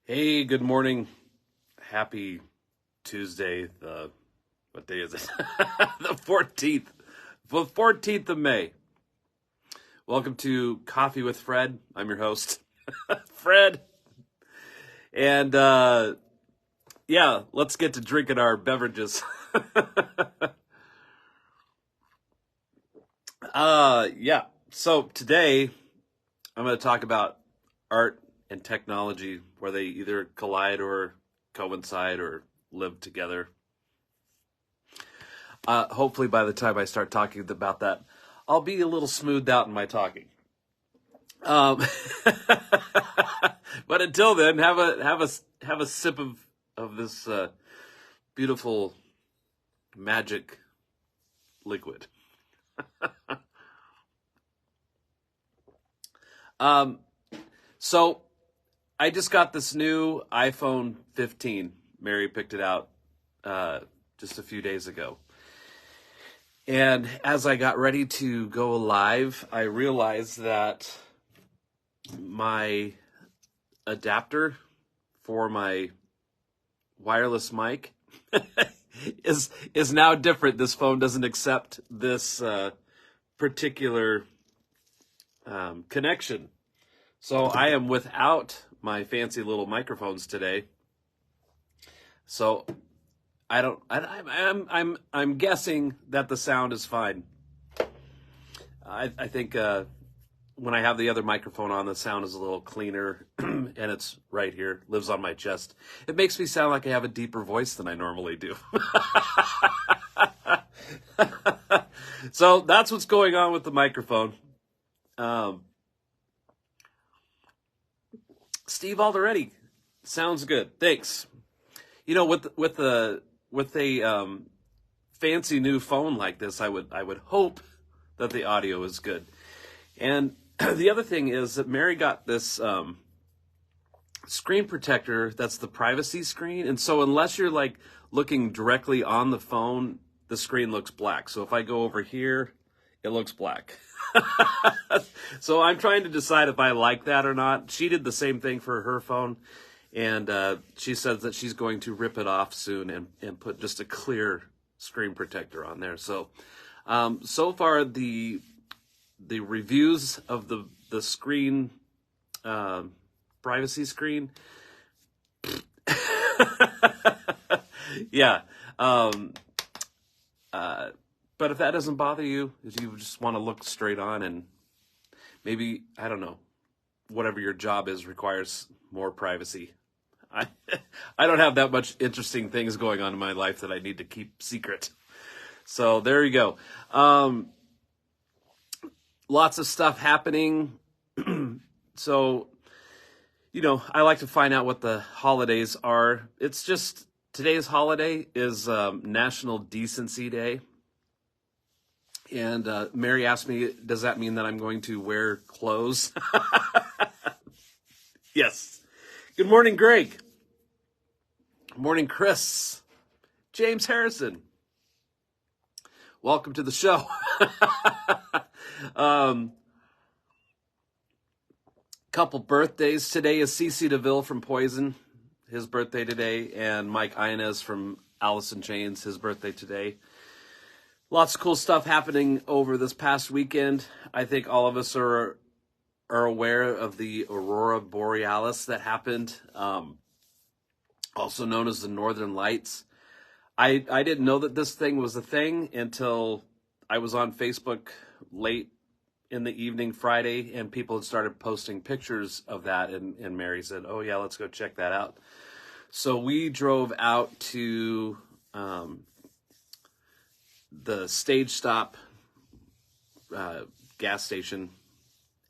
Hey, good morning. Happy Tuesday. What day is it? The 14th. The 14th of May. Welcome to Coffee with Fred. I'm your host, Fred. And let's get to drinking our beverages. So today I'm going to talk about art and technology, where they either collide or coincide or live together. Hopefully by the time I start talking about that, I'll be a little smoothed out in my talking. But until then, have a sip of this beautiful magic liquid. So I just got this new iPhone 15. Mary picked it out just a few days ago. And as I got ready to go live, I realized that my adapter for my wireless mic is now different. This phone doesn't accept this particular connection. So I am without my fancy little microphones today. So I'm guessing that the sound is fine. I think when I have the other microphone on, the sound is a little cleaner, and it's right here, lives on my chest. It makes me sound like I have a deeper voice than I normally do. So that's what's going on with the microphone. Steve Alderetti, sounds good. Thanks. You know, with a fancy new phone like this, I would hope that the audio is good. And the other thing is that Mary got this screen protector that's the privacy screen, and so unless you're like looking directly on the phone, the screen looks black. So if I go over here, it looks black. So I'm trying to decide if I like that or not. She did the same thing for her phone, and she says that she's going to rip it off soon and put just a clear screen protector on there. So so far the reviews of the screen privacy screen yeah but if that doesn't bother you, if you just want to look straight on, and maybe, I don't know, whatever your job is requires more privacy. I don't have that much interesting things going on in my life that I need to keep secret. So there you go. Lots of stuff happening. So, you know, I like to find out what the holidays are. It's just, today's holiday is National Decency Day. And Mary asked me, does that mean that I'm going to wear clothes? Yes. Good morning, Greg. Good morning, Chris. James Harrison. Welcome to the show. Couple birthdays. Today is CeCe DeVille from Poison, his birthday today, and Mike Inez from Alice in Chains, his birthday today. Lots of cool stuff happening over this past weekend. I think all of us are aware of the Aurora Borealis that happened, also known as the Northern Lights. I didn't know that this thing was a thing until I was on Facebook late in the evening Friday, and people had started posting pictures of that, and Mary said, oh yeah, let's go check that out. So we drove out to the Stage Stop gas station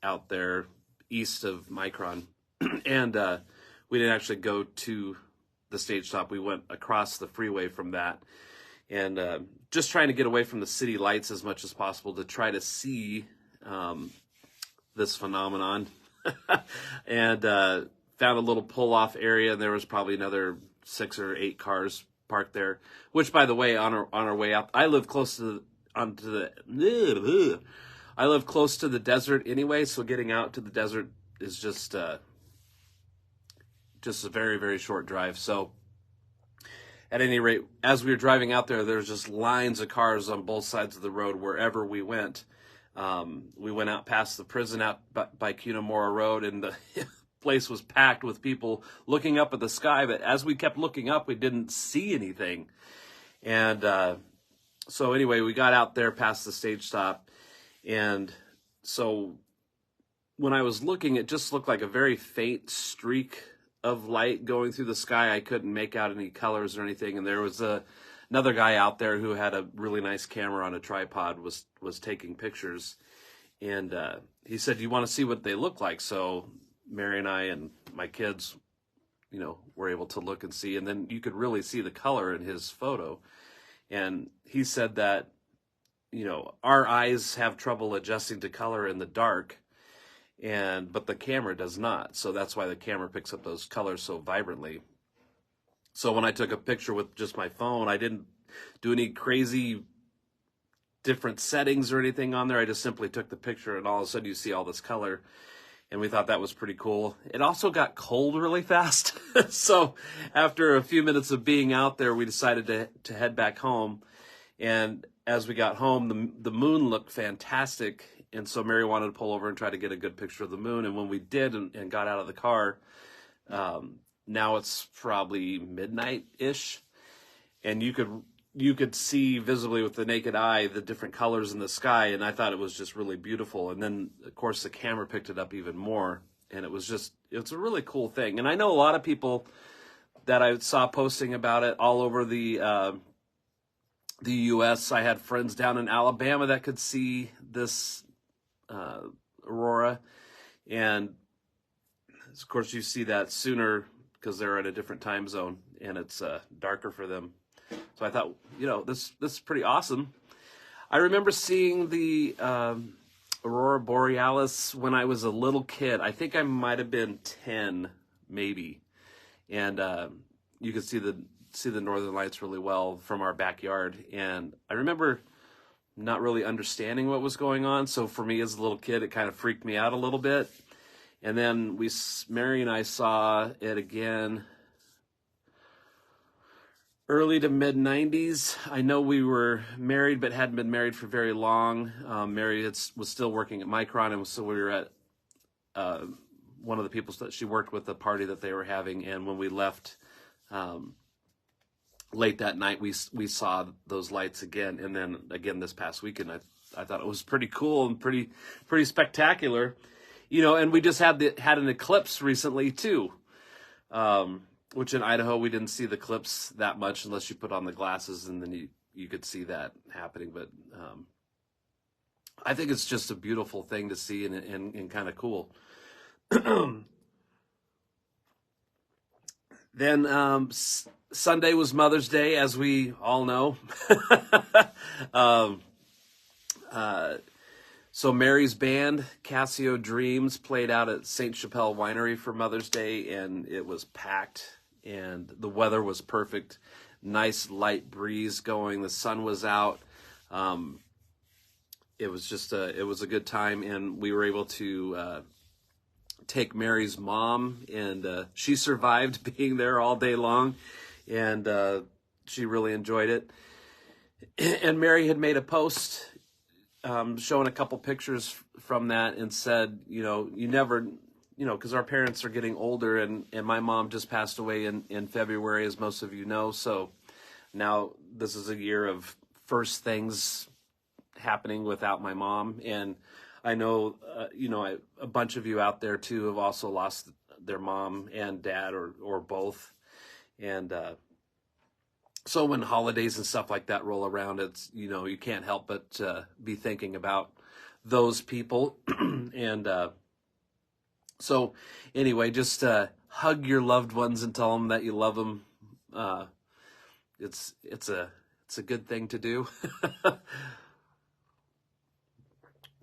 out there east of Micron, and we didn't actually go to the Stage Stop. We went across the freeway from that, and just trying to get away from the city lights as much as possible to try to see this phenomenon. And found a little pull-off area, and there was probably another 6 or 8 cars parked there. Which, by the way, on our way out, I live close to the desert anyway, so getting out to the desert is just just a very, very short drive. So at any rate, as we were driving out there, there's just lines of cars on both sides of the road wherever we went. We went out past the prison out by Cunamora Road, and the place was packed with people looking up at the sky. But as we kept looking up, we didn't see anything. And so anyway, we got out there past the stage stop. And so when I was looking, it just looked like a very faint streak of light going through the sky. I couldn't make out any colors or anything. And there was another guy out there who had a really nice camera on a tripod, was taking pictures. And he said, "You want to see what they look like?" So Mary and I and my kids, were able to look and see. And then you could really see the color in his photo. And he said that, our eyes have trouble adjusting to color in the dark, but the camera does not. So that's why the camera picks up those colors so vibrantly. So when I took a picture with just my phone, I didn't do any crazy different settings or anything on there. I just simply took the picture, and all of a sudden you see all this color. And we thought that was pretty cool. It also got cold really fast. So after a few minutes of being out there, we decided to head back home. And as we got home, the moon looked fantastic. And so Mary wanted to pull over and try to get a good picture of the moon. And when we did and got out of the car, now it's probably midnight-ish. And you could see visibly with the naked eye the different colors in the sky, and I thought it was just really beautiful. And then, of course, the camera picked it up even more, and it's a really cool thing. And I know a lot of people that I saw posting about it all over the U.S. I had friends down in Alabama that could see this aurora, and of course you see that sooner because they're in a different time zone, and it's darker for them. So I thought, this is pretty awesome. I remember seeing the Aurora Borealis when I was a little kid. I think I might have been 10, maybe. And you could see the Northern Lights really well from our backyard. And I remember not really understanding what was going on. So for me as a little kid, it kind of freaked me out a little bit. And then Mary and I saw it again early to mid-90s. I know we were married, but hadn't been married for very long. Mary was still working at Micron, and so we were at one of the people that she worked with, the party that they were having. And when we left late that night, we saw those lights again. And then again this past weekend, I thought it was pretty cool and pretty spectacular. And we just had an eclipse recently too. Which in Idaho, we didn't see the eclipse that much unless you put on the glasses, and then you could see that happening. But I think it's just a beautiful thing to see and kind of cool. Then Sunday was Mother's Day, as we all know. So Mary's band, Casio Dreams, played out at St. Chapelle Winery for Mother's Day, and it was packed, and the weather was perfect. Nice light breeze going. The sun was out. It was a good time, and we were able to take Mary's mom, and she survived being there all day long, and she really enjoyed it. And Mary had made a post showing a couple pictures from that and said, you never, because our parents are getting older, and my mom just passed away in February, as most of you know. So now this is a year of first things happening without my mom. And I know, a bunch of you out there too have also lost their mom and dad or both. And so when holidays and stuff like that roll around, it's, you can't help but be thinking about those people. And so anyway, just hug your loved ones and tell them that you love them. It's a good thing to do.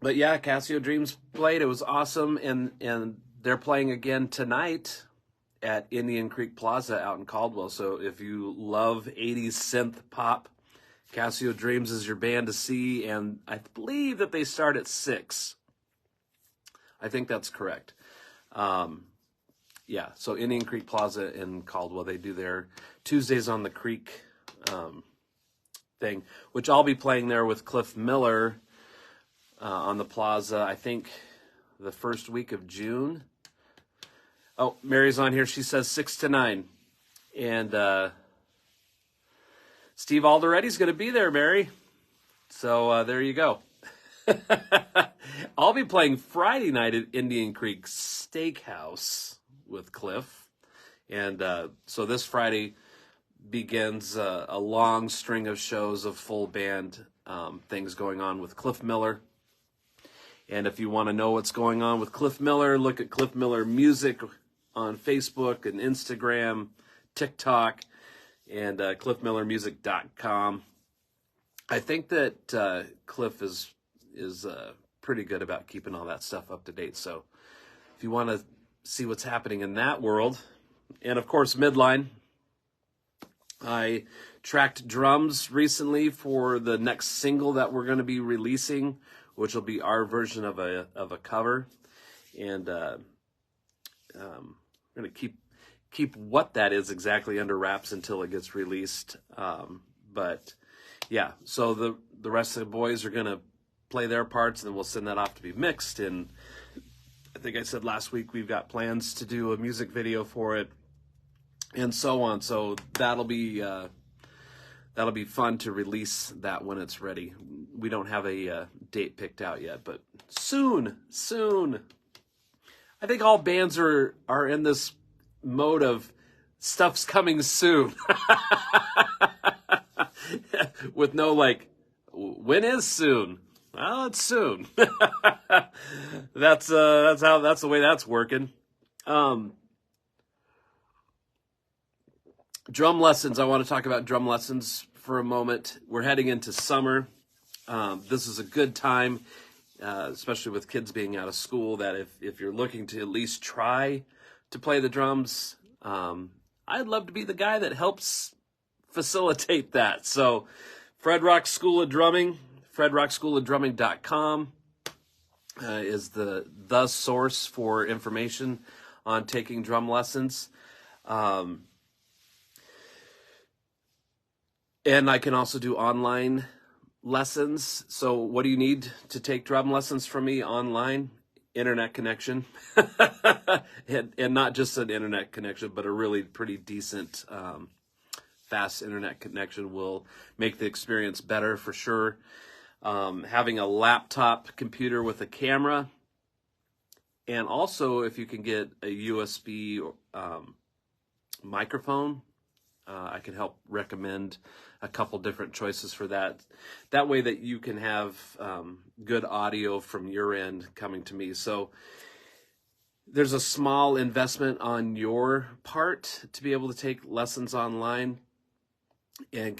But yeah, Casio Dreams played. It was awesome. And they're playing again tonight at Indian Creek Plaza out in Caldwell. So if you love 80s synth pop, Casio Dreams is your band to see. And I believe that they start at 6. I think that's correct. Yeah, so Indian Creek Plaza in Caldwell, they do their Tuesdays on the Creek thing, which I'll be playing there with Cliff Miller on the plaza, I think the first week of June. Oh, Mary's on here. She says 6 to 9. And Steve Alderetti's going to be there, Mary. So there you go. I'll be playing Friday night at Indian Creek Steakhouse with Cliff. And so this Friday begins a long string of shows of full band things going on with Cliff Miller. And if you want to know what's going on with Cliff Miller, look at Cliff Miller Music on Facebook and Instagram, TikTok, and cliffmillermusic.com. I think that Cliff is pretty good about keeping all that stuff up to date. So if you want to see what's happening in that world, and of course Midline, I tracked drums recently for the next single that we're going to be releasing, which will be our version of a cover, and I'm going to keep what that is exactly under wraps until it gets released. But yeah, so the rest of the boys are going to play their parts, and then we'll send that off to be mixed. And I think I said last week we've got plans to do a music video for it, and so on. So that'll be fun to release that when it's ready. We don't have a date picked out yet, but soon. I think all bands are in this mode of stuff's coming soon. With no like, when is soon? Well, it's soon. That's the way that's working. Drum lessons. I want to talk about drum lessons for a moment. We're heading into summer. This is a good time, especially with kids being out of school, that if you're looking to at least try to play the drums, I'd love to be the guy that helps facilitate that. So Fred Rock School of Drumming, fredrockschoolofdrumming.com is the source for information on taking drum lessons. And I can also do online lessons. So what do you need to take drum lessons from me online? Internet connection. and not just an internet connection, but a really pretty decent, fast internet connection will make the experience better for sure. Having a laptop computer with a camera. And also if you can get a USB microphone, I can help recommend a couple different choices for that. That way that you can have good audio from your end coming to me. So there's a small investment on your part to be able to take lessons online, and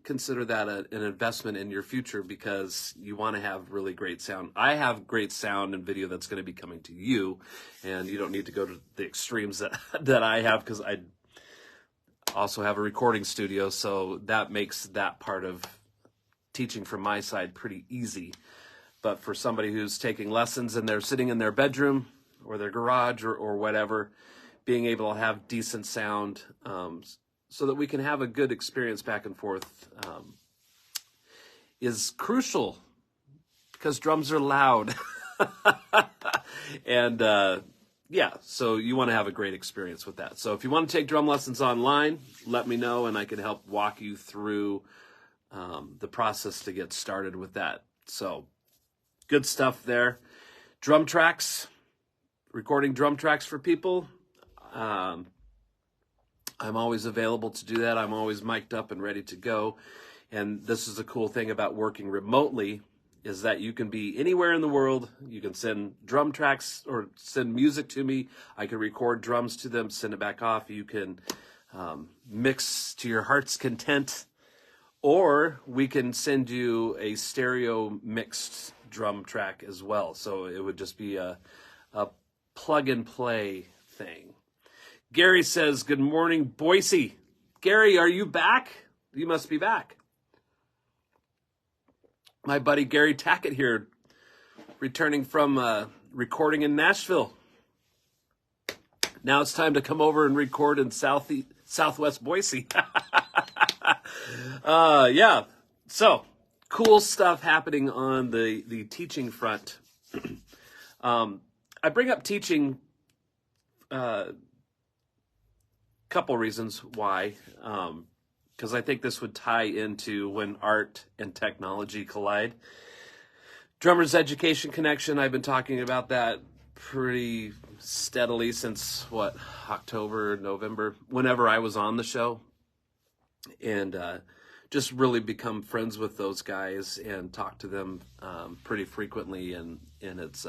consider that an investment in your future, because you want to have really great sound. I have great sound and video that's going to be coming to you, and you don't need to go to the extremes that I have, because I also have a recording studio, so that makes that part of teaching from my side pretty easy. But for somebody who's taking lessons and they're sitting in their bedroom or their garage or whatever, being able to have decent sound so that we can have a good experience back and forth is crucial, because drums are loud. And yeah, so you want to have a great experience with that. So if you want to take drum lessons online, let me know, and I can help walk you through the process to get started with that. So good stuff there. Drum tracks, recording drum tracks for people. I'm always available to do that. I'm always mic'd up and ready to go. And this is a cool thing about working remotely, is that you can be anywhere in the world. You can send drum tracks or send music to me. I can record drums to them, send it back off. You can mix to your heart's content, or we can send you a stereo mixed drum track as well. So it would just be a plug and play thing. Gary says, good morning, Boise. Gary, are you back? You must be back. My buddy Gary Tackett here, returning from recording in Nashville. Now it's time to come over and record in Southwest Boise. Yeah. So cool stuff happening on the teaching front. I bring up teaching, couple reasons why, because I think this would tie into when art and technology collide. Drummer's Education Connection, I've been talking about that pretty steadily since, October, November, whenever I was on the show. And just really become friends with those guys and talk to them pretty frequently. And it's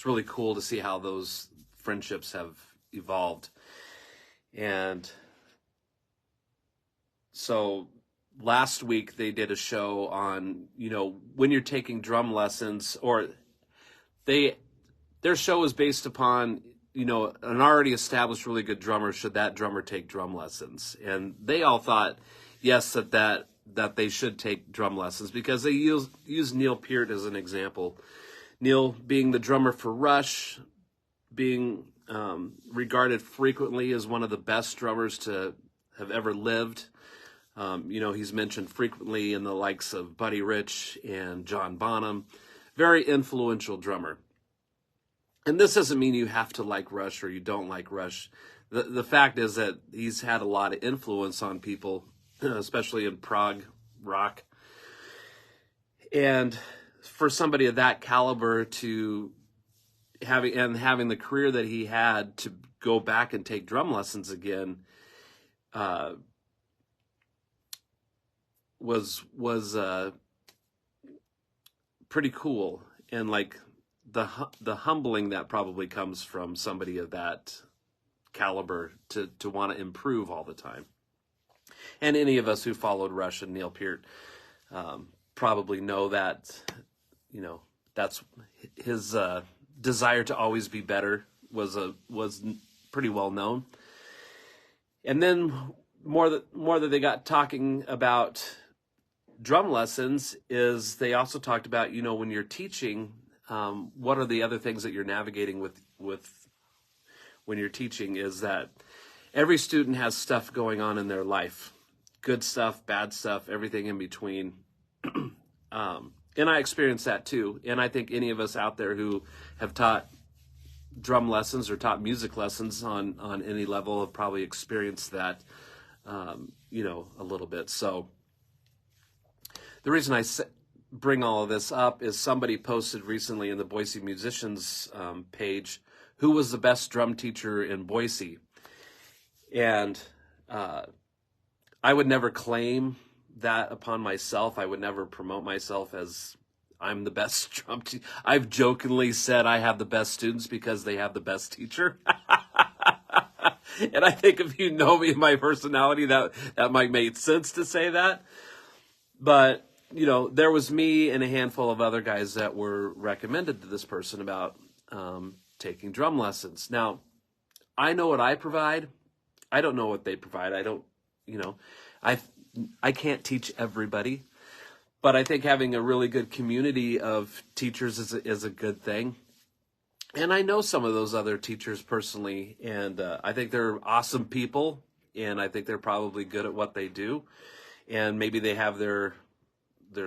really cool to see how those friendships have evolved. And so last week they did a show on, when you're taking drum lessons, or their show is based upon, an already established really good drummer, should that drummer take drum lessons? And they all thought, yes, that they should take drum lessons, because they use Neil Peart as an example. Neil being the drummer for Rush, being regarded frequently as one of the best drummers to have ever lived. He's mentioned frequently in the likes of Buddy Rich and John Bonham. Very influential drummer. And this doesn't mean you have to like Rush or you don't like Rush. The fact is that he's had a lot of influence on people, especially in prog rock. And for somebody of that caliber to having the career that he had, to go back and take drum lessons again, was pretty cool. And like the humbling that probably comes from somebody of that caliber to want to improve all the time. And any of us who followed Rush and Neil Peart probably know that, that's his desire to always be better was pretty well known. And then more that they got talking about drum lessons is they also talked about, when you're teaching, what are the other things that you're navigating with when you're teaching, is that every student has stuff going on in their life, good stuff, bad stuff, everything in between. And I experienced that too. And I think any of us out there who have taught drum lessons or taught music lessons on any level have probably experienced that, a little bit. So the reason I bring all of this up is somebody posted recently in the Boise Musicians page, who was the best drum teacher in Boise. And I would never claim that upon myself. I would never promote myself as I'm the best drum teacher. I've jokingly said I have the best students because they have the best teacher. And I think if you know me and my personality, that might make sense to say that. But, there was me and a handful of other guys that were recommended to this person about taking drum lessons. Now, I know what I provide. I don't know what they provide. I don't, I can't teach everybody, but I think having a really good community of teachers is a good thing. And I know some of those other teachers personally, and I think they're awesome people, and I think they're probably good at what they do, and maybe they have their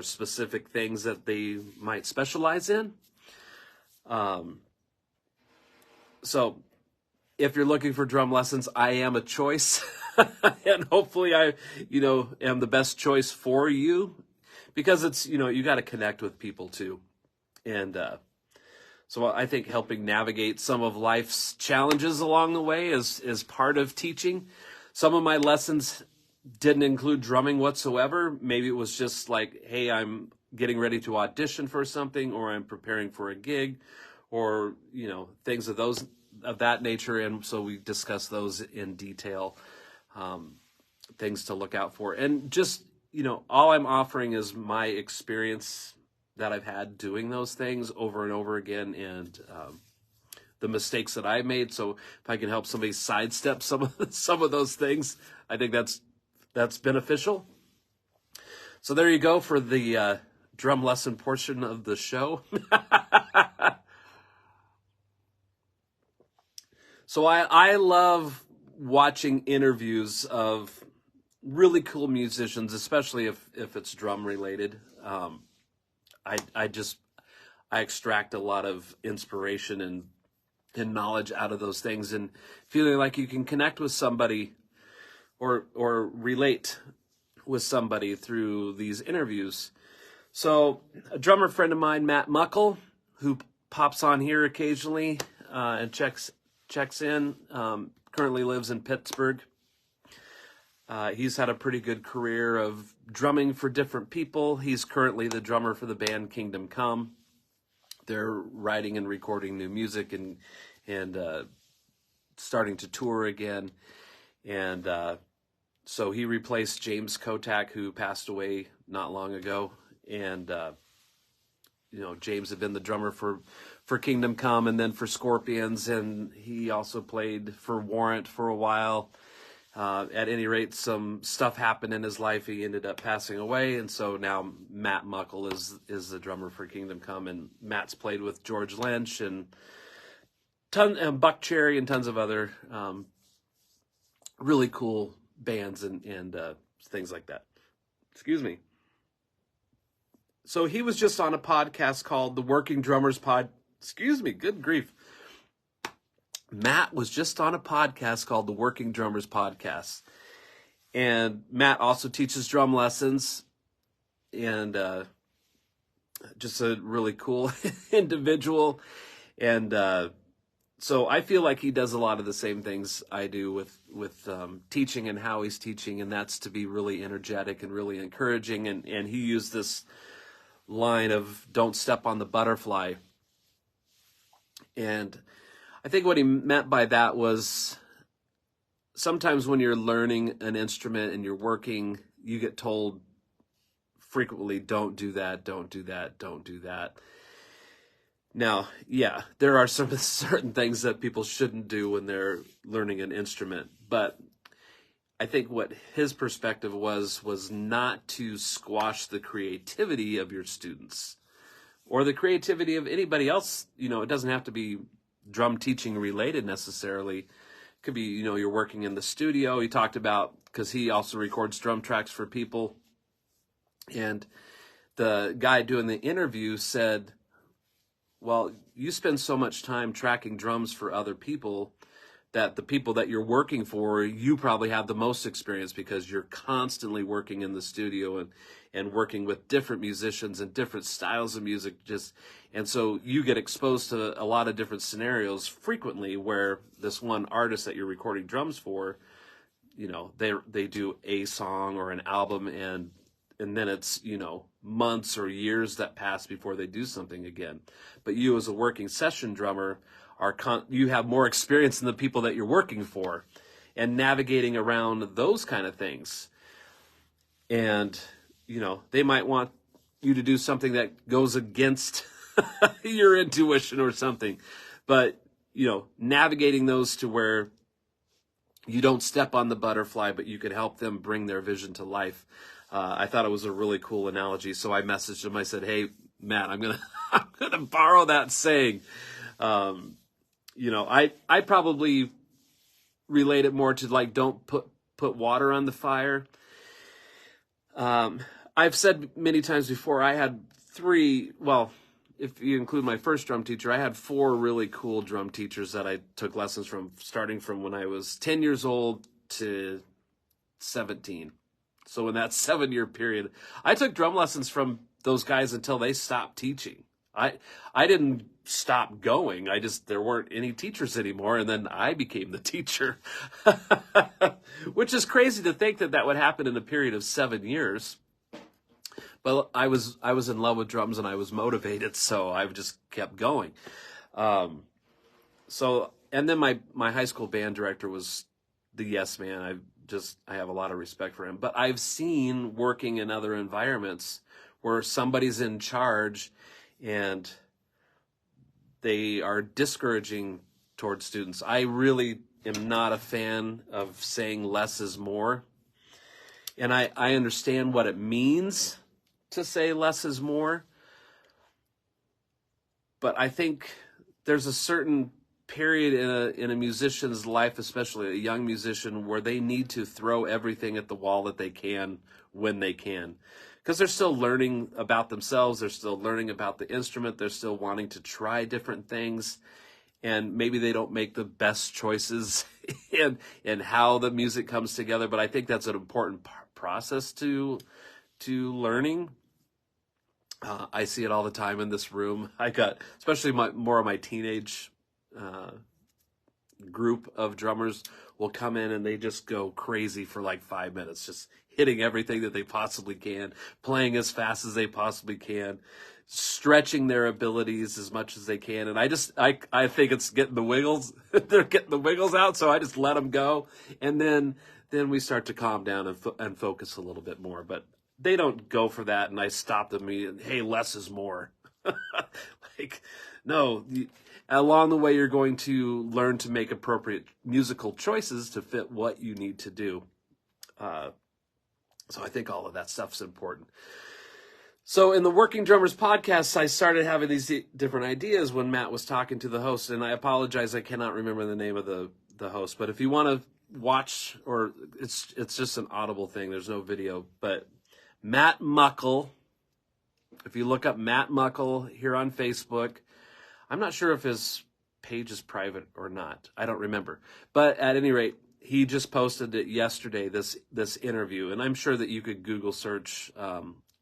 specific things that they might specialize in. So if you're looking for drum lessons, I am a choice. And hopefully I, am the best choice for you, because it's, you got to connect with people too. And so I think helping navigate some of life's challenges along the way is part of teaching. Some of my lessons didn't include drumming whatsoever. Maybe it was just like, hey, I'm getting ready to audition for something, or I'm preparing for a gig, or, things of that nature. And so we discuss those in detail. Things to look out for. And just, all I'm offering is my experience that I've had doing those things over and over again, and the mistakes that I made. So if I can help somebody sidestep some of those things, I think that's beneficial. So there you go for the drum lesson portion of the show. So I love watching interviews of really cool musicians, especially if it's drum related. I just I extract a lot of inspiration and knowledge out of those things, and feeling like you can connect with somebody or relate with somebody through these interviews. So a drummer friend of mine, Matt Muckle, who pops on here occasionally and checks in, currently lives in Pittsburgh. He's had a pretty good career of drumming for different people. He's currently the drummer for the band Kingdom Come. They're writing and recording new music and starting to tour again. And so he replaced James Kotak, who passed away not long ago. And James had been the drummer for Kingdom Come and then for Scorpions, and he also played for Warrant for a while. At any rate, some stuff happened in his life. He ended up passing away, and so now Matt Muckle is the drummer for Kingdom Come, and Matt's played with George Lynch and Buck Cherry and tons of other really cool bands and things like that. Excuse me. So he was just on a podcast called The Working Drummers Pod. Excuse me, good grief. Matt was just on a podcast called The Working Drummers Podcast. And Matt also teaches drum lessons, and just a really cool individual. And so I feel like he does a lot of the same things I do with teaching and how he's teaching, and that's to be really energetic and really encouraging. And he used this line of "don't step on the butterfly." And I think what he meant by that was sometimes when you're learning an instrument and you're working, you get told frequently, don't do that, don't do that, don't do that. Now, yeah, there are some certain things that people shouldn't do when they're learning an instrument, but I think what his perspective was not to squash the creativity of your students or the creativity of anybody else. It doesn't have to be drum teaching related necessarily. It could be, you're working in the studio. He talked about, because he also records drum tracks for people. And the guy doing the interview said, well, you spend so much time tracking drums for other people that the people that you're working for, you probably have the most experience because you're constantly working in the studio and working with different musicians and different styles of music. And so you get exposed to a lot of different scenarios frequently where this one artist that you're recording drums for, they do a song or an album and then it's, months or years that pass before they do something again. But you as a working session drummer, you have more experience than the people that you're working for and navigating around those kind of things. And, they might want you to do something that goes against your intuition or something. But, navigating those to where you don't step on the butterfly, but you could help them bring their vision to life. I thought it was a really cool analogy. So I messaged him. I said, hey, Matt, I'm gonna borrow that saying. I probably relate it more to like, don't put water on the fire. I've said many times before, I had if you include my first drum teacher, I had 4 really cool drum teachers that I took lessons from, starting from when I was 10 years old to 17. So in that 7-year period, I took drum lessons from those guys until they stopped teaching. I didn't stop going. There weren't any teachers anymore, and then I became the teacher, which is crazy to think that would happen in a period of 7 years. But I was in love with drums and I was motivated, so I just kept going. And then my high school band director was the yes man. I have a lot of respect for him. But I've seen working in other environments where somebody's in charge and they are discouraging towards students. I really am not a fan of saying less is more. And I understand what it means to say less is more. But I think there's a certain period in a musician's life, especially a young musician, where they need to throw everything at the wall that they can when they can. Because they're still learning about themselves, they're still learning about the instrument, they're still wanting to try different things, and maybe they don't make the best choices in how the music comes together, but I think that's an important process to learning. I see it all the time in this room. I got, especially more of my teenage group of drummers will come in and they just go crazy for like 5 minutes, just hitting everything that they possibly can, playing as fast as they possibly can, stretching their abilities as much as they can. And I think it's getting the wiggles. They're getting the wiggles out, so I just let them go. And then we start to calm down and focus a little bit more. But they don't go for that, and I stop them. Hey, less is more. Like, no. Along the way, you're going to learn to make appropriate musical choices to fit what you need to do. So I think all of that stuff's important. So in the Working Drummers podcast, I started having these different ideas when Matt was talking to the host, and I apologize, I cannot remember the name of the host. But if you want to watch, or it's just an audible thing, there's no video, but Matt Muckle, if you look up Matt Muckle here on Facebook, I'm not sure if his page is private or not. I don't remember. But at any rate, he just posted it yesterday, this interview, and I'm sure that you could Google search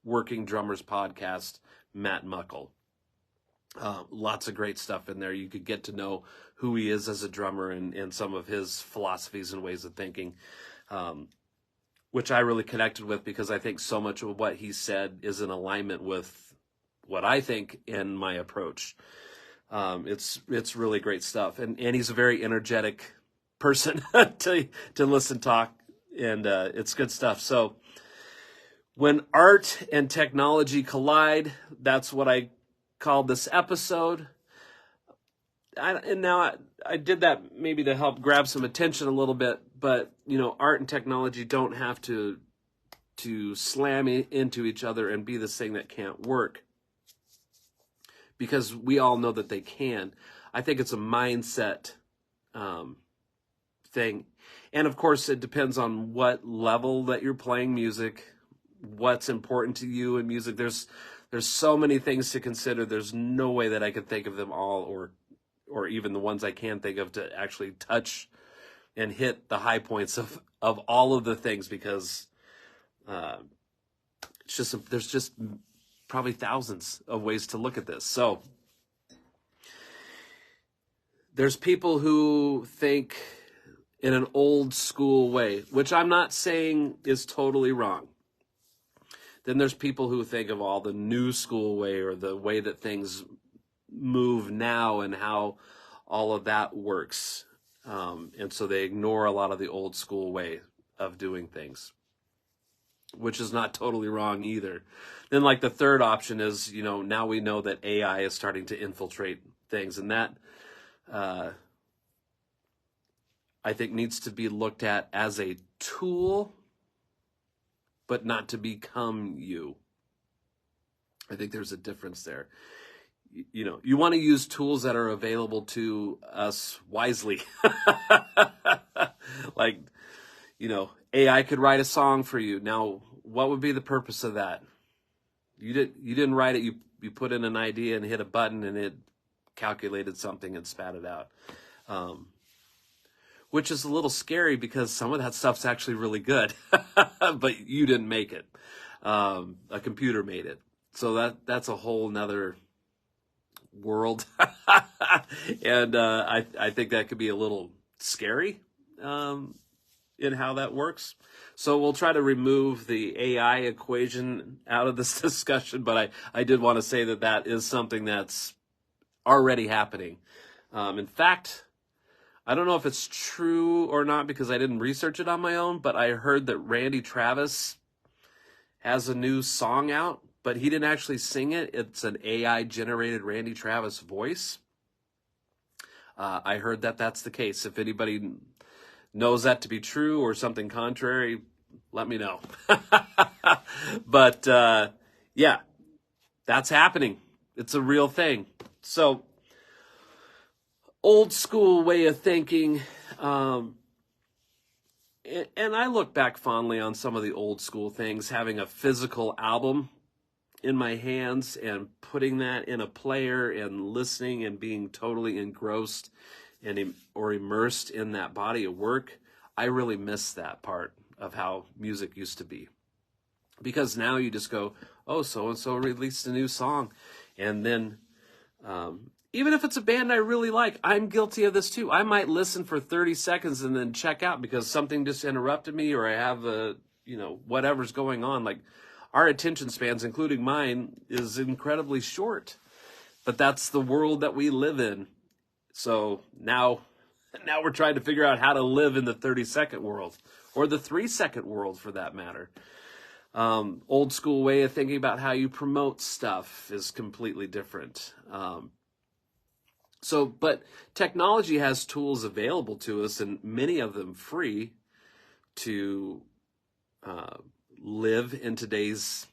Working Drummers Podcast, Matt Muckle. Lots of great stuff in there. You could get to know who he is as a drummer and some of his philosophies and ways of thinking, which I really connected with because I think so much of what he said is in alignment with what I think in my approach. It's really great stuff. And he's a very energetic person to listen, talk, and it's good stuff. So when art and technology collide, that's what I called this episode. I did that maybe to help grab some attention a little bit, but art and technology don't have to slam into each other and be this thing that can't work, because we all know that they can. I think it's a mindset thing. And of course, it depends on what level that you're playing music, what's important to you in music. There's so many things to consider. There's no way that I could think of them all, or even the ones I can think of, to actually touch and hit the high points of all of the things, because there's just probably thousands of ways to look at this. So there's people who think in an old school way, which I'm not saying is totally wrong. Then there's people who think of all the new school way, or the way that things move now and how all of that works. And so they ignore a lot of the old school way of doing things, which is not totally wrong either. Then like the third option is, now we know that AI is starting to infiltrate things, and that I think needs to be looked at as a tool, but not to become you. I think there's a difference there. You want to use tools that are available to us wisely. Like, AI could write a song for you. Now, what would be the purpose of that? You didn't write it. You put in an idea and hit a button, and it calculated something and spat it out. Which is a little scary, because some of that stuff's actually really good, but you didn't make it. A computer made it. So that's a whole nother world. And I think that could be a little scary in how that works. So we'll try to remove the AI equation out of this discussion, but I did want to say that is something that's already happening. In fact, I don't know if it's true or not, because I didn't research it on my own, but I heard that Randy Travis has a new song out, but he didn't actually sing it. It's an AI-generated Randy Travis voice. I heard that that's the case. If anybody knows that to be true or something contrary, let me know. But yeah, that's happening. It's a real thing. So old school way of thinking. And I look back fondly on some of the old school things, having a physical album in my hands and putting that in a player and listening and being totally engrossed or immersed in that body of work. I really miss that part of how music used to be. Because now you just go, oh, so-and-so released a new song. And then even if it's a band I really like, I'm guilty of this too. I might listen for 30 seconds and then check out because something just interrupted me, or I have whatever's going on. Like, our attention spans, including mine, is incredibly short. But that's the world that we live in. So now we're trying to figure out how to live in the 30-second world, or the 3-second world for that matter. Old school way of thinking about how you promote stuff is completely different. But technology has tools available to us, and many of them free, to live in today's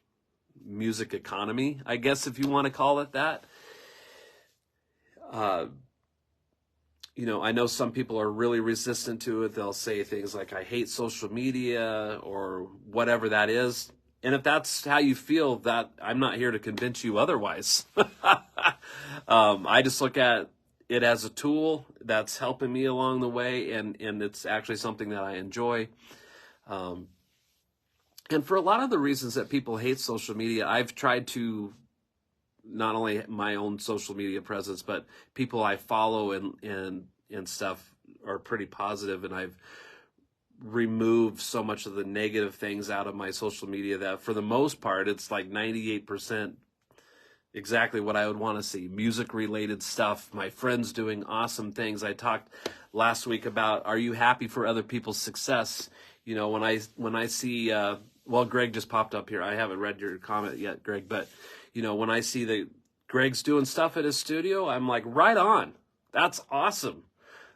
music economy, I guess, if you want to call it that. I know some people are really resistant to it. They'll say things like, I hate social media, or whatever that is. And if that's how you feel, that I'm not here to convince you otherwise. I just look at it as a tool that's helping me along the way, and it's actually something that I enjoy. And for a lot of the reasons that people hate social media, I've tried to, not only my own social media presence, but people I follow and stuff are pretty positive, and I've removed so much of the negative things out of my social media that for the most part, it's like 98% exactly what I would want to see. Music related stuff, my friends doing awesome things. I talked last week about, are you happy for other people's success? When I see, Greg just popped up here. I haven't read your comment yet, Greg, but when I see that Greg's doing stuff at his studio, I'm like, right on. That's awesome.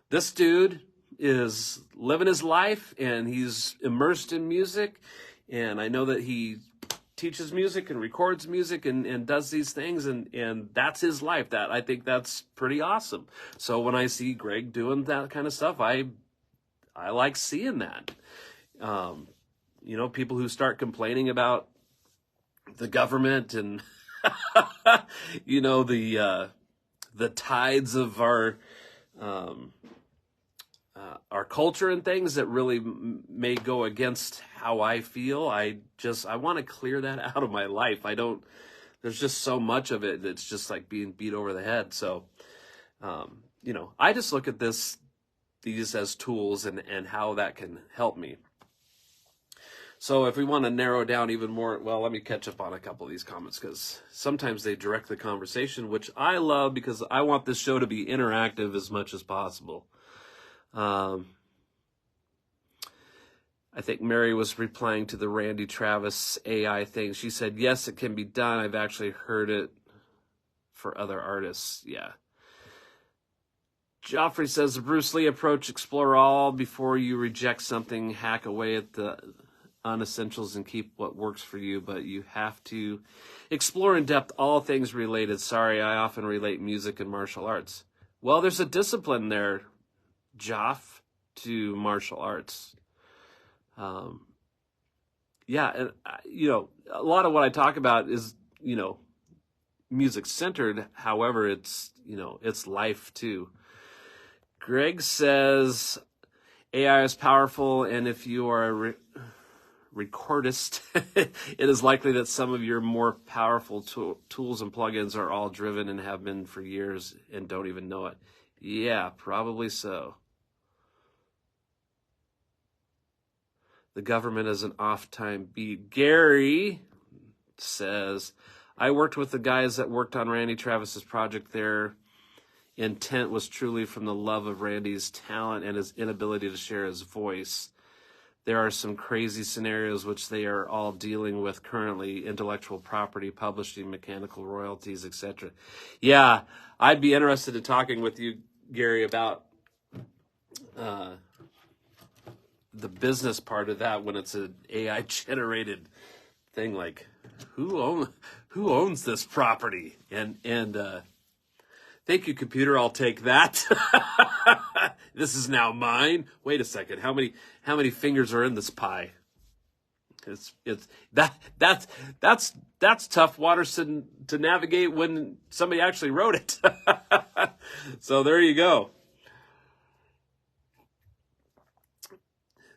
This dude is living his life, and he's immersed in music, and I know that he teaches music and records music and does these things, and that's his life. That, I think that's pretty awesome. So when I see Greg doing that kind of stuff, I like seeing that. People who start complaining about the government and the tides of our culture and things that really may go against how I feel. I want to clear that out of my life. There's just so much of it that's just like being beat over the head. So, I just look at these as tools and how that can help me. So if we want to narrow down even more, well, let me catch up on a couple of these comments, because sometimes they direct the conversation, which I love because I want this show to be interactive as much as possible. I think Mary was replying to the Randy Travis AI thing. She said, yes, it can be done. I've actually heard it for other artists. Yeah. Joffrey says, the Bruce Lee approach, explore all before you reject something, hack away at the unessentials and keep what works for you, but you have to explore in depth all things related. Sorry, I often relate music and martial arts. Well, there's a discipline there, Joff, to martial arts. And a lot of what I talk about is, music centered. However, it's life too. Greg says, AI is powerful, and if you are a recordist, it is likely that some of your more powerful tools and plugins are all driven and have been for years and don't even know it. Yeah, probably so. The government is an off-time beat. Gary says, I worked with the guys that worked on Randy Travis's project. Their intent was truly from the love of Randy's talent and his inability to share his voice. There are some crazy scenarios which they are all dealing with currently: intellectual property, publishing, mechanical royalties, etc. Yeah, I'd be interested in talking with you, Gary, about the business part of that when it's an AI generated thing. Like, who owns this property, and Thank you, computer. I'll take that. This is now mine. Wait a second. How many fingers are in this pie? It's that's tough waters to navigate when somebody actually wrote it. So there you go.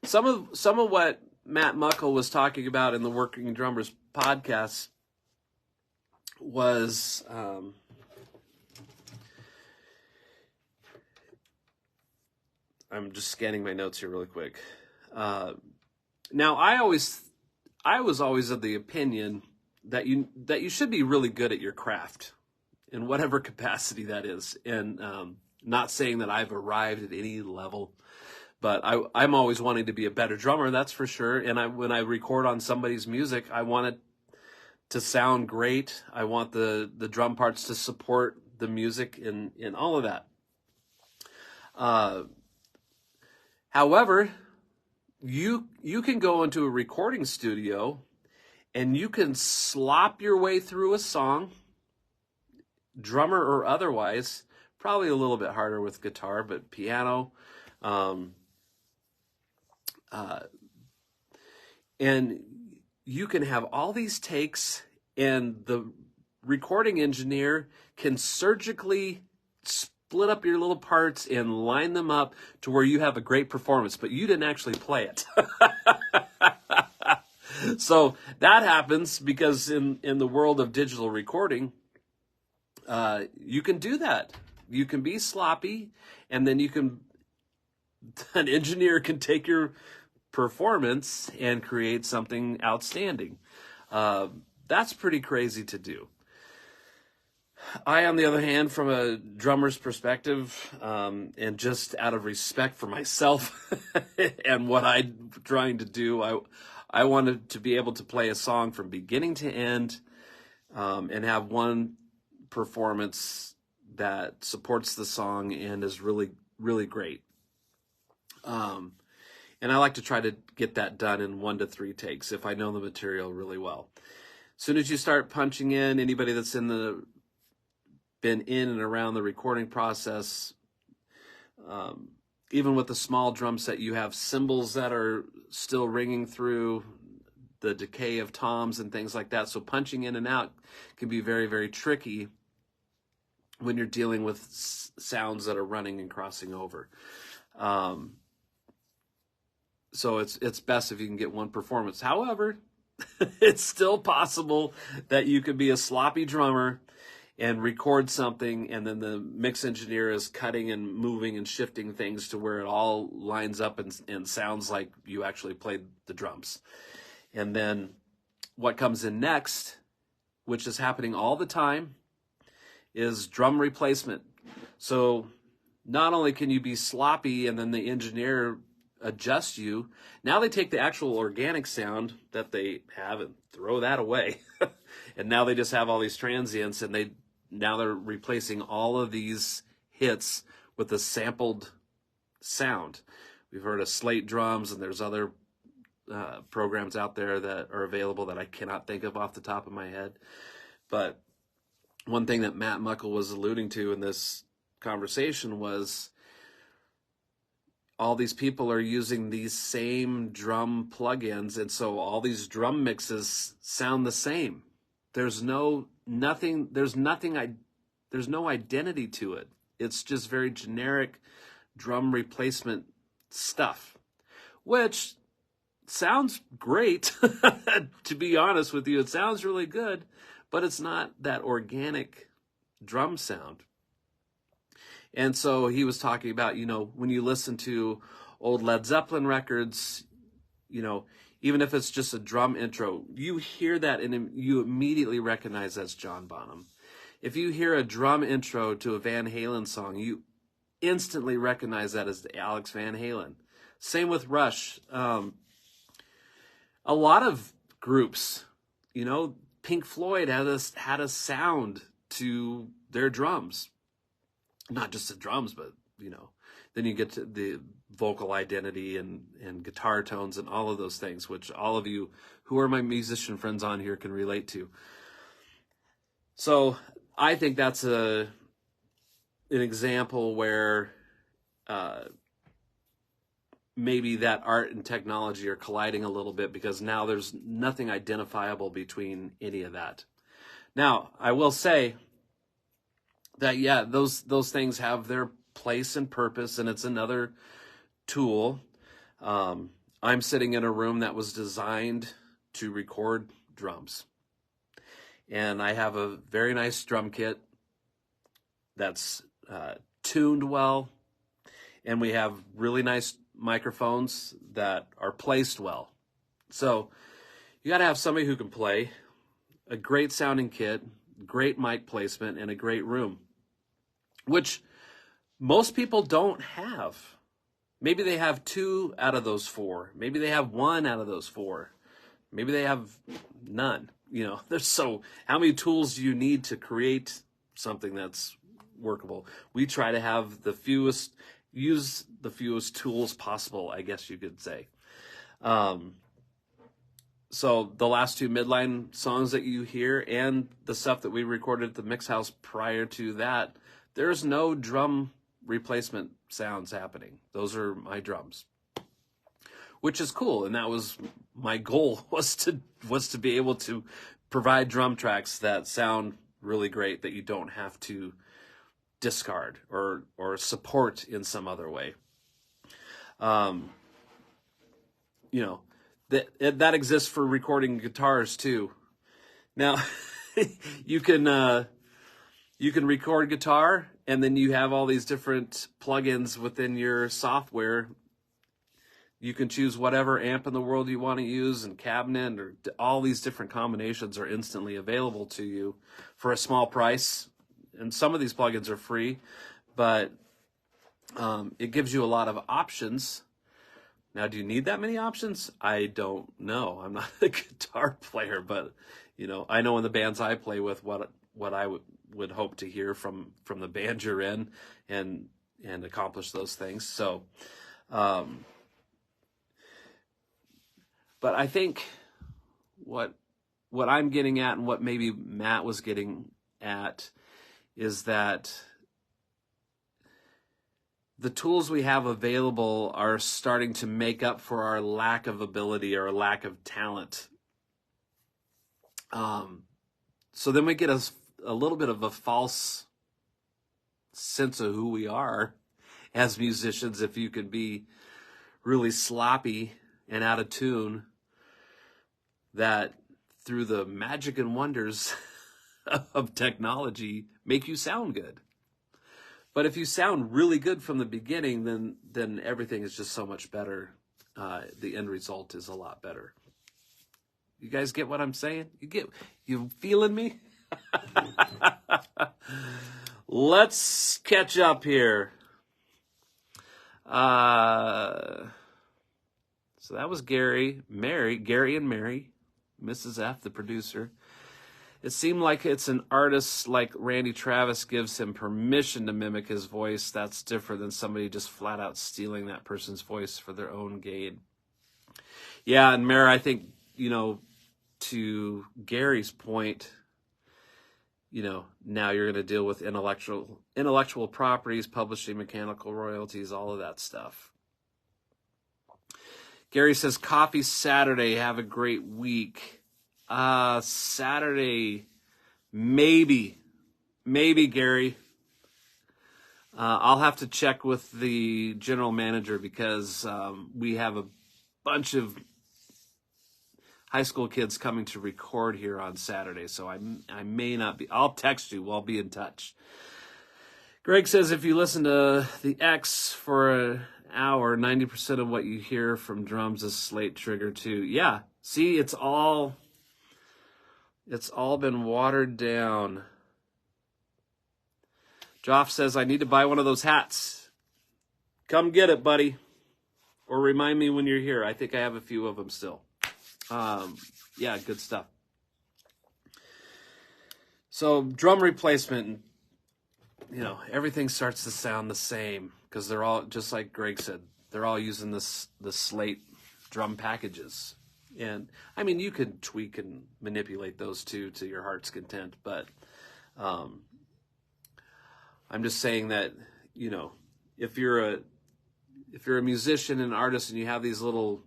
Some of what Matt Muckle was talking about in the Working Drummers podcast was I'm just scanning my notes here really quick. Now I was always of the opinion that you should be really good at your craft in whatever capacity that is, and not saying that I've arrived at any level, but I'm always wanting to be a better drummer, that's for sure. And when I record on somebody's music, I want it to sound great. I want the drum parts to support the music and all of that. However, you can go into a recording studio and you can slop your way through a song, drummer or otherwise, probably a little bit harder with guitar, but piano. And you can have all these takes, and the recording engineer can surgically split up your little parts and line them up to where you have a great performance, but you didn't actually play it. So that happens because in the world of digital recording, you can do that. You can be sloppy, and then an engineer can take your performance and create something outstanding. That's pretty crazy to do. I, on the other hand, from a drummer's perspective, and just out of respect for myself and what I'm trying to do, I wanted to be able to play a song from beginning to end, and have one performance that supports the song and is really, really great. And I like to try to get that done in 1 to 3 takes if I know the material really well. As soon as you start punching in, anybody that's been in and around the recording process, even with the small drum set, you have cymbals that are still ringing through, the decay of toms and things like that. So punching in and out can be very, very tricky when you're dealing with sounds that are running and crossing over. So it's best if you can get one performance. However, it's still possible that you could be a sloppy drummer and record something, and then the mix engineer is cutting and moving and shifting things to where it all lines up and sounds like you actually played the drums. And then what comes in next, which is happening all the time, is drum replacement. So not only can you be sloppy and then the engineer adjust you, now they take the actual organic sound that they have and throw that away. And now they just have all these transients, and they're replacing all of these hits with a sampled sound. We've heard of slate drums, and there's other programs out there that are available that I cannot think of off the top of my head. But one thing that Matt Muckle was alluding to in this conversation was all these people are using these same drum plugins, and so all these drum mixes sound the same. There's no identity to it. It's just very generic drum replacement stuff, which sounds great. To be honest with you, it sounds really good, but it's not that organic drum sound. And so he was talking about, when you listen to old Led Zeppelin records, even if it's just a drum intro, you hear that and you immediately recognize that's John Bonham. If you hear a drum intro to a Van Halen song, you instantly recognize that as Alex Van Halen. Same with Rush. A lot of groups, Pink Floyd had a sound to their drums. Not just the drums, but, then you get to the vocal identity and guitar tones and all of those things, which all of you who are my musician friends on here can relate to. So I think that's a an example where maybe that art and technology are colliding a little bit, because now there's nothing identifiable between any of that. Now, I will say that, yeah, those things have their place and purpose, and it's another tool. I'm sitting in a room that was designed to record drums. And I have a very nice drum kit that's tuned well. And we have really nice microphones that are placed well. So you got to have somebody who can play, a great sounding kit, great mic placement, and a great room, which most people don't have. Maybe they have 2 out of those 4. Maybe they have 1 out of those 4. Maybe they have none. You know, there's so how many tools do you need to create something that's workable? We try to have use the fewest tools possible, I guess you could say. So the last 2 midline songs that you hear and the stuff that we recorded at the Mix House prior to that, there's no drum replacement sounds happening. Those are my drums, which is cool. And that was my goal, was to be able to provide drum tracks that sound really great, that you don't have to discard or support in some other way. You know, that exists for recording guitars too. Now, you can record guitar, and then you have all these different plugins within your software. You can choose whatever amp in the world you want to use, and cabinet, or all these different combinations are instantly available to you for a small price. And some of these plugins are free, but it gives you a lot of options. Now, do you need that many options? I don't know. I'm not a guitar player, but you know, I know in the bands I play with what I would hope to hear from the band you're in, and accomplish those things. So, but I think what I'm getting at, and what maybe Matt was getting at, is that the tools we have available are starting to make up for our lack of ability or lack of talent. So then we get a little bit of a false sense of who we are as musicians, if you could be really sloppy and out of tune, that through the magic and wonders of technology make you sound good. But if you sound really good from the beginning, then everything is just so much better. The end result is a lot better. You guys get what I'm saying? You feeling me? Let's catch up here. So that was Gary and Mary, Mrs. F, the producer. It seemed like it's an artist like Randy Travis gives him permission to mimic his voice. That's different than somebody just flat out stealing that person's voice for their own gain. Yeah, and Mary, I think, you know, to Gary's point, you know, now you're going to deal with intellectual properties, publishing, mechanical royalties, all of that stuff. Gary says, coffee Saturday. Have a great week. Saturday, maybe Gary. I'll have to check with the general manager, because we have a bunch of high school kids coming to record here on Saturday, so I may not be. I'll text you. I'll be in touch. Greg says, if you listen to the X for an hour, 90% of what you hear from drums is slate trigger too. Yeah, see, it's all been watered down. Joff says, I need to buy one of those hats. Come get it, buddy. Or remind me when you're here. I think I have a few of them still. Yeah, good stuff. So drum replacement, you know, everything starts to sound the same, because they're all, just like Greg said, they're all using the slate drum packages. And I mean, you can tweak and manipulate those too to your heart's content, but I'm just saying that, you know, if you're a musician and an artist and you have these little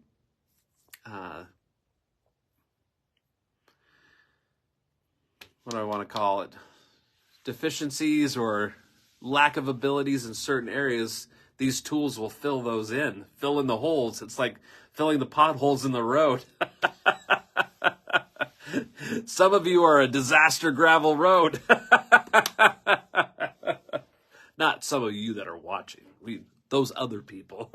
what do I want to call it? Deficiencies or lack of abilities in certain areas, these tools will fill in the holes. It's like filling the potholes in the road. Some of you are a disaster gravel road. Not some of you that are watching. Those other people.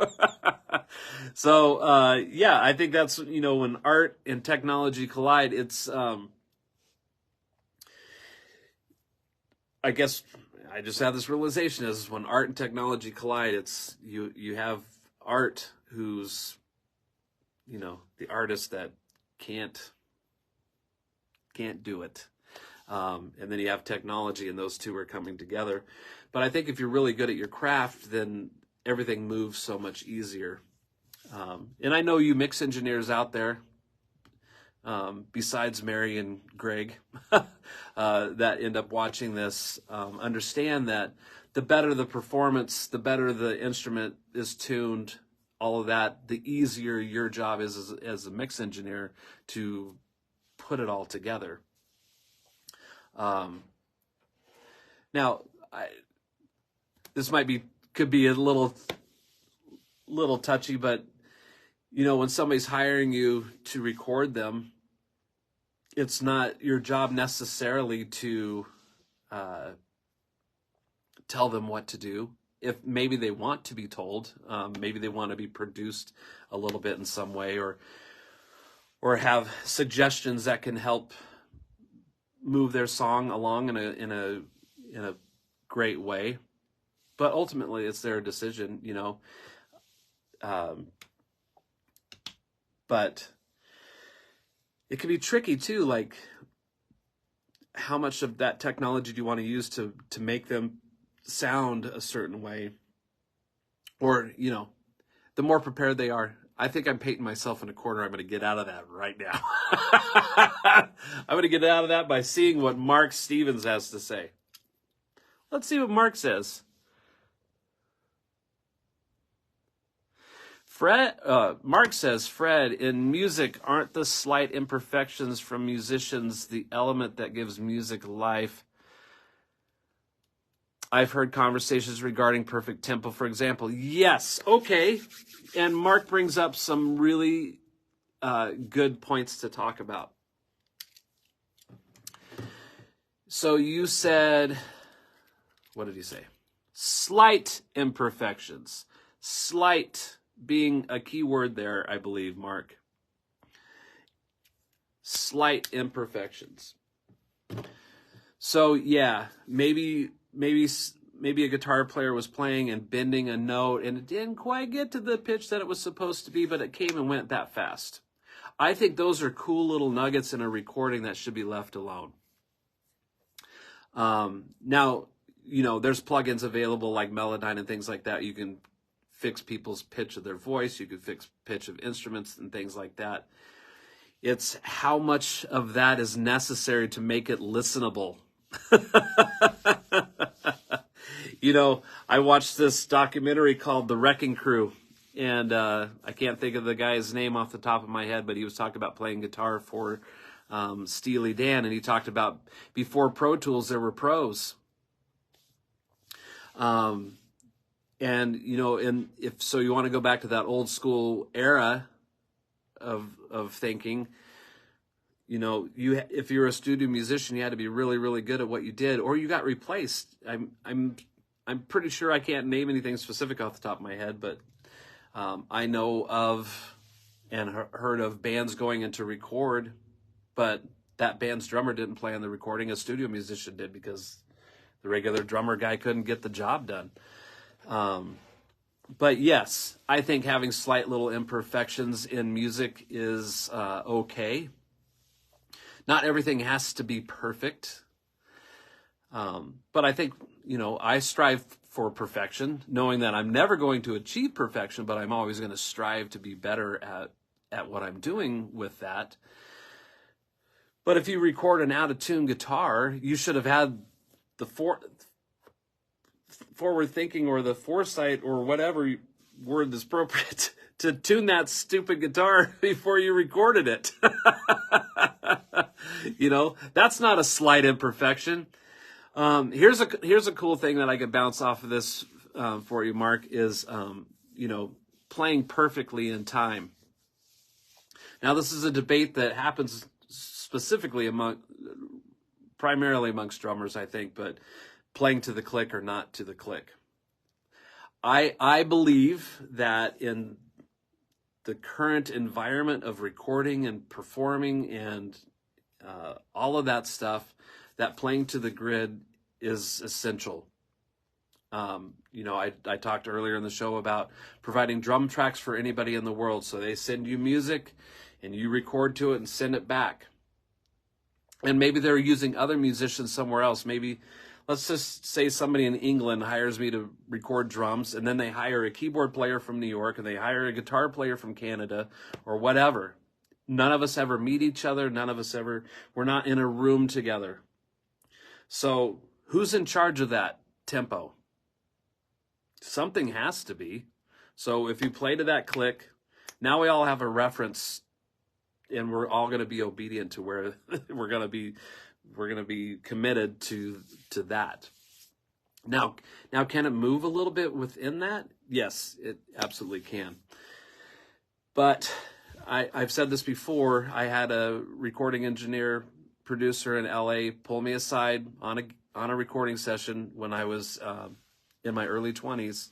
So, yeah, I think that's, you know, when art and technology collide, it's, I guess I just have this realization is when art and technology collide, it's you have art who's, you know, the artist that can't do it. And then you have technology, and those two are coming together. But I think if you're really good at your craft, then everything moves so much easier. And I know you mix engineers out there, besides Mary and Greg, that end up watching this, understand that the better the performance, the better the instrument is tuned, all of that, the easier your job is as a mix engineer to put it all together. Now, this could be a little touchy, but you know, when somebody's hiring you to record them, it's not your job necessarily to tell them what to do. If maybe they want to be told, maybe they want to be produced a little bit in some way, or have suggestions that can help move their song along in a great way. But ultimately, it's their decision, you know. But it can be tricky too, like how much of that technology do you want to use to make them sound a certain way? Or, you know, the more prepared they are. I think I'm painting myself in a corner. I'm going to get out of that right now. I'm going to get out of that by seeing what Mark Stevens has to say. Let's see what Mark says. Mark says, Fred, in music, aren't the slight imperfections from musicians the element that gives music life? I've heard conversations regarding perfect tempo, for example. Yes, okay. And Mark brings up some really good points to talk about. So you said, what did you say? Slight imperfections. Slight being a key word there, I believe, Mark. Slight imperfections. So yeah, maybe a guitar player was playing and bending a note and it didn't quite get to the pitch that it was supposed to be, but it came and went that fast. I think those are cool little nuggets in a recording that should be left alone. Now, you know, there's plugins available like Melodyne and things like that. You can fix people's pitch of their voice. You can fix pitch of instruments and things like that. It's how much of that is necessary to make it listenable. You know, I watched this documentary called The Wrecking Crew, and I can't think of the guy's name off the top of my head, but he was talking about playing guitar for Steely Dan, and he talked about before Pro Tools there were pros. And you know, and if so, you want to go back to that old school era of thinking. You know, if you're a studio musician, you had to be really, really good at what you did, or you got replaced. I'm pretty sure I can't name anything specific off the top of my head, but I know of and heard of bands going into record, but that band's drummer didn't play on the recording. A studio musician did because the regular drummer guy couldn't get the job done. But yes, I think having slight little imperfections in music is okay. Not everything has to be perfect. But I think, you know, I strive for perfection, knowing that I'm never going to achieve perfection, but I'm always going to strive to be better at what I'm doing with that. But if you record an out-of-tune guitar, you should have had the forward thinking or the foresight or whatever word is appropriate to tune that stupid guitar before you recorded it. You know, that's not a slight imperfection. Here's a cool thing that I could bounce off of this for you, Mark, is you know, playing perfectly in time. Now, this is a debate that happens specifically primarily amongst drummers, I think, but playing to the click or not to the click. I believe that in the current environment of recording and performing and all of that stuff, that playing to the grid is essential. You know, I talked earlier in the show about providing drum tracks for anybody in the world. So they send you music and you record to it and send it back. And maybe they're using other musicians somewhere else. Maybe, let's just say somebody in England hires me to record drums, and then they hire a keyboard player from New York, and they hire a guitar player from Canada, or whatever. None of us ever meet each other. We're not in a room together. So who's in charge of that tempo? Something has to be. So if you play to that click, now we all have a reference, and we're all going to be obedient to where we're going to be committed to that. Now, can it move a little bit within that? Yes, it absolutely can. But I've said this before. I had a recording engineer, producer in LA pull me aside on a recording session when I was in my early 20s.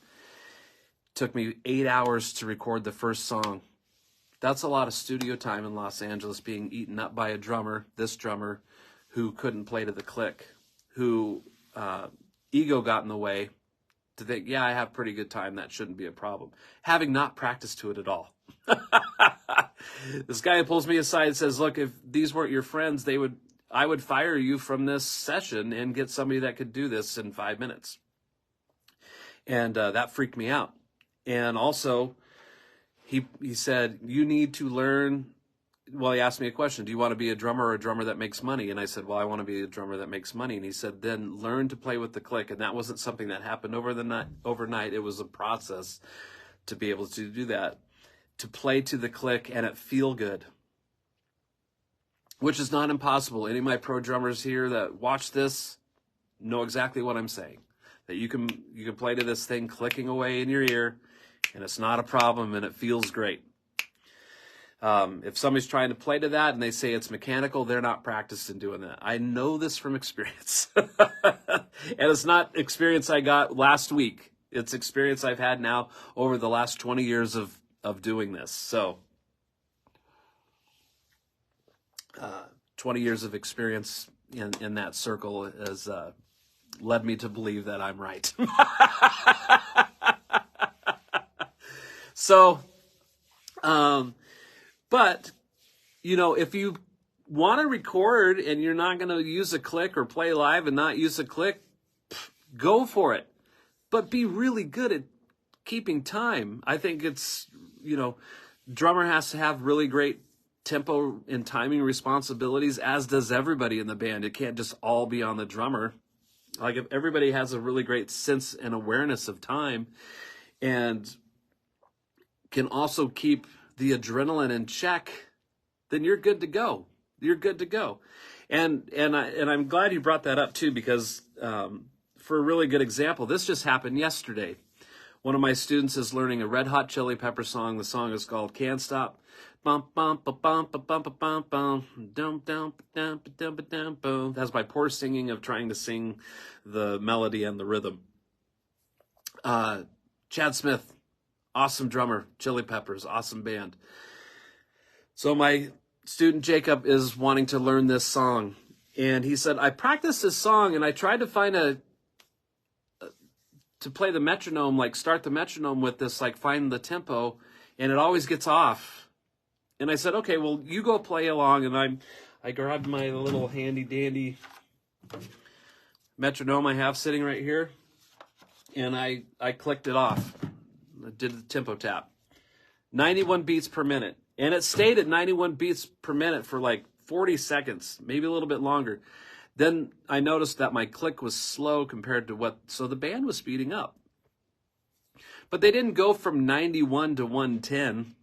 Took me 8 hours to record the first song. That's a lot of studio time in Los Angeles, being eaten up by a drummer, this drummer, who couldn't play to the click, who ego got in the way to think, yeah, I have pretty good time, that shouldn't be a problem, having not practiced to it at all. This guy pulls me aside and says, look, if these weren't your friends, I would fire you from this session and get somebody that could do this in 5 minutes. And that freaked me out. And also, he said, you need to learn. Well, he asked me a question. Do you want to be a drummer or a drummer that makes money? And I said, well, I want to be a drummer that makes money. And he said, then learn to play with the click. And that wasn't something that happened overnight. It was a process to be able to do that, to play to the click and it feel good, which is not impossible. Any of my pro drummers here that watch this know exactly what I'm saying, that you can play to this thing clicking away in your ear, and it's not a problem, and it feels great. If somebody's trying to play to that and they say it's mechanical, they're not practiced in doing that. I know this from experience. And it's not experience I got last week. It's experience I've had now over the last 20 years of doing this. So 20 years of experience in that circle has led me to believe that I'm right. So, but, you know, if you want to record and you're not going to use a click or play live and not use a click, go for it. But be really good at keeping time. I think it's, you know, drummer has to have really great tempo and timing responsibilities, as does everybody in the band. It can't just all be on the drummer. Like, if everybody has a really great sense and awareness of time and can also keep the adrenaline in check, then you're good to go. You're good to go. And I'm glad you brought that up too, because for a really good example, this just happened yesterday. One of my students is learning a Red Hot Chili Pepper song. The song is called Can't Stop. Bum bum ba bum ba bum ba bum bum dum dum dum dum dum boom. That's my poor singing of trying to sing the melody and the rhythm. Chad Smith, awesome drummer, Chili Peppers, awesome band. So my student Jacob is wanting to learn this song, and he said, I practiced this song and I tried to find to play the metronome, like start the metronome with this, like find the tempo, and it always gets off. And I said, okay, well, you go play along. And I grabbed my little handy dandy metronome I have sitting right here, and I clicked it off. I did the tempo tap. 91 beats per minute. And it stayed at 91 beats per minute for like 40 seconds, maybe a little bit longer. Then I noticed that my click was slow compared to so the band was speeding up. But they didn't go from 91 to 110.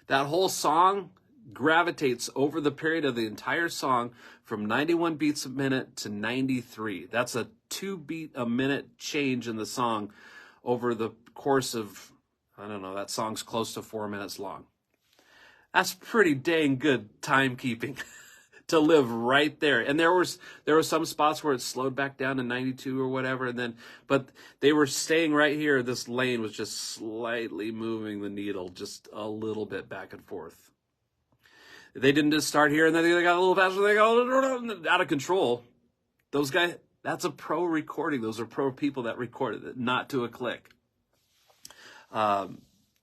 That whole song gravitates over the period of the entire song from 91 beats a minute to 93. That's a 2 beat a minute change in the song over the course of, I don't know, that song's close to 4 minutes long. That's pretty dang good timekeeping to live right there. And there were some spots where it slowed back down to 92 or whatever, but they were staying right here. This lane was just slightly moving the needle just a little bit back and forth. They didn't just start here and then they got a little faster, they got out of control. Those guys, that's a pro recording. Those are pro people that recorded it, not to a click.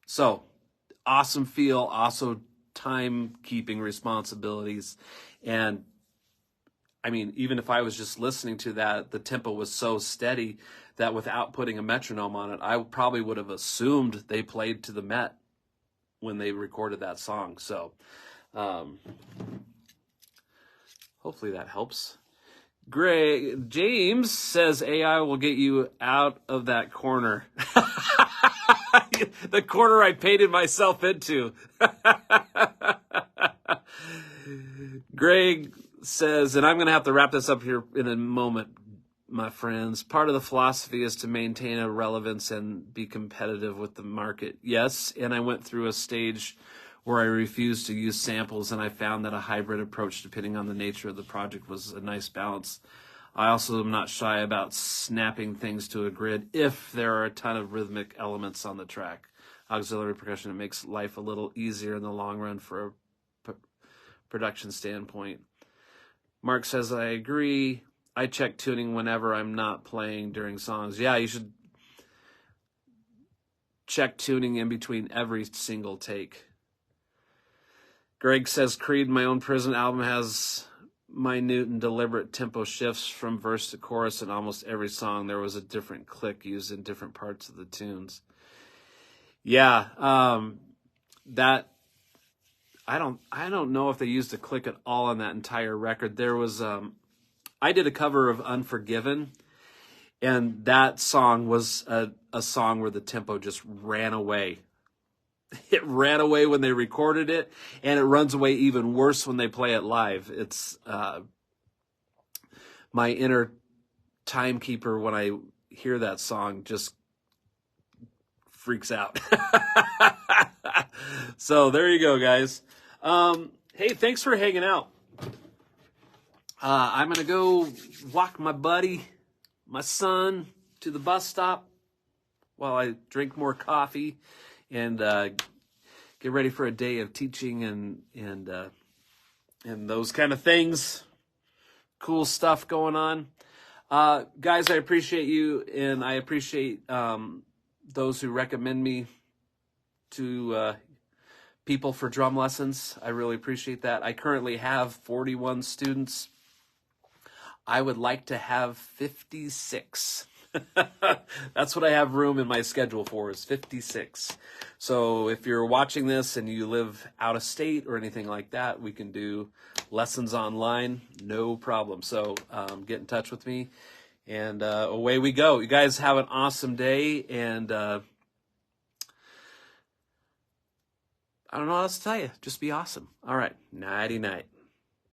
So awesome feel, also timekeeping responsibilities. And I mean, even if I was just listening to that, the tempo was so steady that without putting a metronome on it, I probably would have assumed they played to the Met when they recorded that song. So hopefully that helps. James says AI will get you out of that corner. The corner I painted myself into. Greg says, and I'm going to have to wrap this up here in a moment, my friends. Part of the philosophy is to maintain a relevance and be competitive with the market. Yes, and I went through a stage where I refused to use samples, and I found that a hybrid approach, depending on the nature of the project, was a nice balance. I also am not shy about snapping things to a grid if there are a ton of rhythmic elements on the track. Auxiliary percussion, it makes life a little easier in the long run for a production standpoint. Mark says, I agree. I check tuning whenever I'm not playing during songs. Yeah, you should check tuning in between every single take. Greg says, Creed, my own Prison album, has minute and deliberate tempo shifts from verse to chorus in almost every song. There was a different click used in different parts of the tunes. Yeah, that I don't know if they used a click at all on that entire record. There was I did a cover of Unforgiven, and that song was a song where the tempo just ran away. It ran away when they recorded it, and it runs away even worse when they play it live. It's my inner timekeeper, when I hear that song, just freaks out. So there you go, guys. Hey, thanks for hanging out. I'm going to go walk my buddy, my son, to the bus stop while I drink more coffee and get ready for a day of teaching and those kind of things. Cool stuff going on. Guys, I appreciate you, and I appreciate those who recommend me to people for drum lessons. I really appreciate that. I currently have 41 students. I would like to have 56. That's what I have room in my schedule for, is 56. So if you're watching this and you live out of state or anything like that, we can do lessons online, no problem. So get in touch with me, and away we go. You guys have an awesome day, and I don't know what else to tell you. Just be awesome. All right. Nighty night.